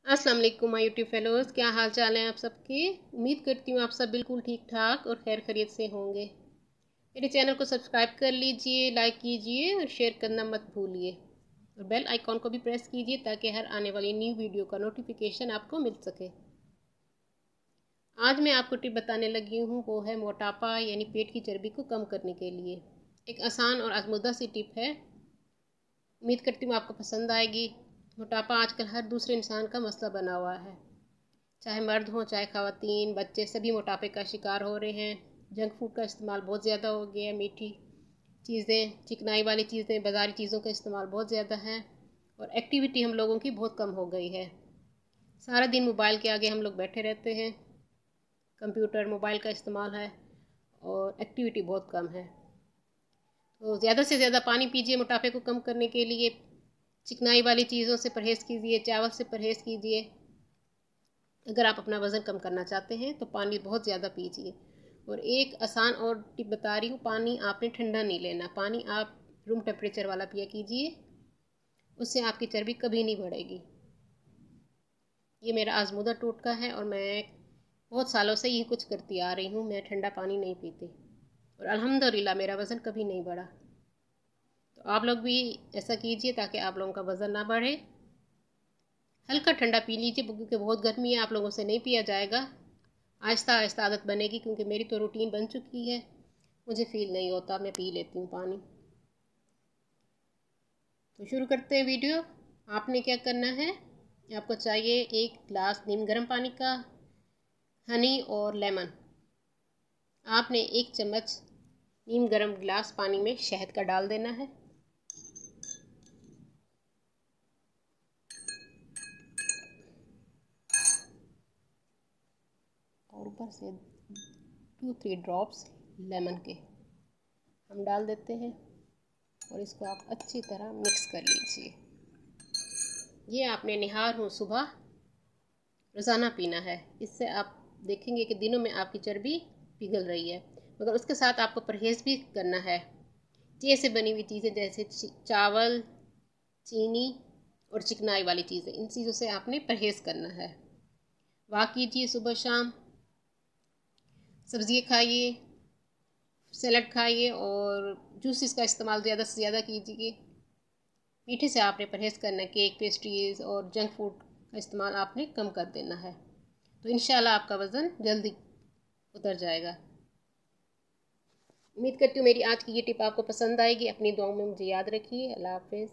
अस्सलाम वालेकुम my YouTube fellows, क्या हाल चाल हैं आप सबके। उम्मीद करती हूँ आप सब बिल्कुल ठीक ठाक और खैर खैरियत से होंगे। मेरे चैनल को सब्सक्राइब कर लीजिए, लाइक कीजिए और शेयर करना मत भूलिए और बेल आइकॉन को भी प्रेस कीजिए ताकि हर आने वाली न्यू वीडियो का नोटिफिकेशन आपको मिल सके। आज मैं आपको टिप बताने लगी हूँ, वो है मोटापा यानी पेट की चर्बी को कम करने के लिए एक आसान और आजमुदा सी टिप है। उम्मीद करती हूँ आपको पसंद आएगी। मोटापा आजकल हर दूसरे इंसान का मसला बना हुआ है, चाहे मर्द हों चाहे ख़वातीन, बच्चे सभी मोटापे का शिकार हो रहे हैं। जंक फूड का इस्तेमाल बहुत ज़्यादा हो गया है, मीठी चीज़ें, चिकनाई वाली चीज़ें, बाज़ारी चीज़ों का इस्तेमाल बहुत ज़्यादा है और एक्टिविटी हम लोगों की बहुत कम हो गई है। सारा दिन मोबाइल के आगे हम लोग बैठे रहते हैं, कंप्यूटर मोबाइल का इस्तेमाल है और एक्टिविटी बहुत कम है। तो ज़्यादा से ज़्यादा पानी पीजिए मोटापे को कम करने के लिए। चिकनाई वाली चीज़ों से परहेज़ कीजिए, चावल से परहेज़ कीजिए। अगर आप अपना वज़न कम करना चाहते हैं तो पानी बहुत ज़्यादा पीजिए। और एक आसान और टिप बता रही हूँ, पानी आपने ठंडा नहीं लेना, पानी आप रूम टेम्परेचर वाला पिया कीजिए, उससे आपकी चर्बी कभी नहीं बढ़ेगी। ये मेरा आजमूदा टोटका है और मैं बहुत सालों से यही कुछ करती आ रही हूँ। मैं ठंडा पानी नहीं पीती और अल्हम्दुलिल्लाह मेरा वज़न कभी नहीं बढ़ा। तो आप लोग भी ऐसा कीजिए ताकि आप लोगों का वज़न ना बढ़े। हल्का ठंडा पी लीजिए क्योंकि बहुत गर्मी है, आप लोगों से नहीं पिया जाएगा। आहिस्ता आहिस्ता आदत बनेगी क्योंकि मेरी तो रूटीन बन चुकी है, मुझे फ़ील नहीं होता, मैं पी लेती हूँ पानी। तो शुरू करते हैं वीडियो। आपने क्या करना है, आपको चाहिए एक गिलास नीम गर्म पानी का, हनी और लेमन। आपने एक चम्मच नीम गर्म गिलास पानी में शहद का डाल देना है। और ऊपर से 2-3 ड्रॉप्स लेमन के हम डाल देते हैं और इसको आप अच्छी तरह मिक्स कर लीजिए। ये आपने निहार हो सुबह रोज़ाना पीना है। इससे आप देखेंगे कि दिनों में आपकी चर्बी पिघल रही है। मगर उसके साथ आपको परहेज़ भी करना है। चीज़ से बनी हुई चीज़ें जैसे चावल, चीनी और चिकनाई वाली चीज़ें, इन चीज़ों से आपने परहेज़ करना है। वॉक कीजिए सुबह शाम, सब्ज़ियाँ खाइए, सैलड खाइए और जूसेस का इस्तेमाल ज़्यादा से ज़्यादा कीजिए। मीठे से आपने परहेज़ करना है, केक, पेस्ट्रीज़ और जंक फूड का इस्तेमाल आपने कम कर देना है। तो इंशाल्लाह आपका वज़न जल्दी उतर जाएगा। उम्मीद करती हूँ मेरी आज की ये टिप आपको पसंद आएगी। अपनी दुआओं में मुझे याद रखिए। अल्लाह हाफ़िज़।